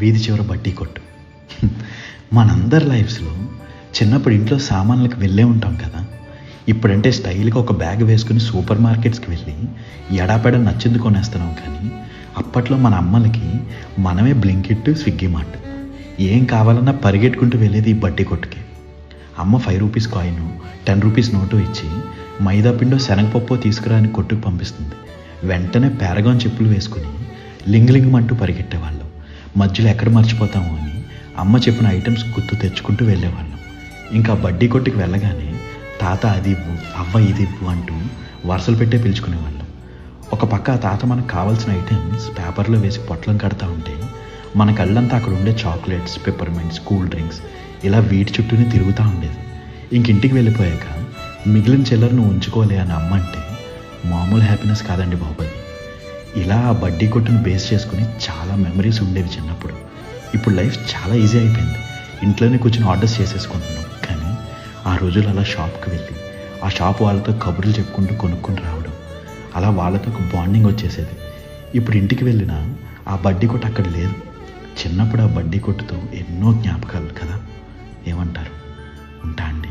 వీధి చివర బడ్డీ కొట్టు. మనందరి లైఫ్స్లో చిన్నప్పుడు ఇంట్లో సామాన్లకు వెళ్ళే ఉంటాం కదా. ఇప్పుడంటే స్టైల్గా ఒక బ్యాగ్ వేసుకుని సూపర్ మార్కెట్స్కి వెళ్ళి ఎడాపెడ నచ్చింది కొనేస్తున్నాం. కానీ అప్పట్లో మన అమ్మలకి మనమే బ్లింకిట్, స్విగ్గీ మార్ట్ ఏం కావాలన్నా పరిగెట్టుకుంటూ వెళ్ళేది ఈ బడ్డీ కొట్టుకి. అమ్మ 5 రూపీస్ కాయిన్, 10 రూపీస్ నోటు ఇచ్చి మైదా పిండో శనగపప్పు తీసుకురాని కొట్టుకు పంపిస్తుంది. వెంటనే పారగాన్ చెప్పులు వేసుకుని లింగలింగమంటూ పరిగెట్టేవాళ్ళం. మధ్యలో ఎక్కడ మర్చిపోతాము అని అమ్మ చెప్పిన ఐటమ్స్ గుర్తు తెచ్చుకుంటూ వెళ్ళేవాళ్ళం. ఇంకా బడ్డీ కొట్టుకు వెళ్ళగానే తాత అది ఇవ్వు, అవ్వ ఇది ఇవ్వు అంటూ వరుసలు పెట్టే పిలుచుకునేవాళ్ళం. ఒక పక్క ఆ తాత మనకు కావాల్సిన ఐటమ్స్ పేపర్లో వేసి పొట్లం కడతా ఉంటే మన కళ్ళంతా అక్కడ ఉండే చాక్లెట్స్, పెప్పర్మెంట్స్, కూల్ డ్రింక్స్ ఇలా వీటి చుట్టూనే తిరుగుతూ ఉండేది. ఇంటికి వెళ్ళిపోయాక మిగిలిన చిల్లరను ఉంచుకోలే అని అమ్మ అంటే మామూలు హ్యాపీనెస్ కాదండి బాబు అది. ఇలా ఆ బడ్డీ కొట్టును బేస్ చేసుకుని చాలా మెమరీస్ ఉండేవి చిన్నప్పుడు. ఇప్పుడు లైఫ్ చాలా ఈజీ అయిపోయింది. ఇంట్లోనే కూర్చొని ఆర్డర్స్ చేసేసుకుంటున్నాం. కానీ ఆ రోజులు అలా షాప్కి వెళ్ళి ఆ షాప్ వాళ్ళతో కబుర్లు చెప్పుకుంటూ కొనుక్కొని రావడం, అలా వాళ్ళతో ఒక బాండింగ్ వచ్చేసేది. ఇప్పుడు ఇంటికి వెళ్ళినా ఆ బడ్డీ కొట్టు అక్కడ లేదు. చిన్నప్పుడు ఆ బడ్డీ కొట్టుతో ఎన్నో జ్ఞాపకాలు కదా. ఏమంటారు? ఉంటా అండి.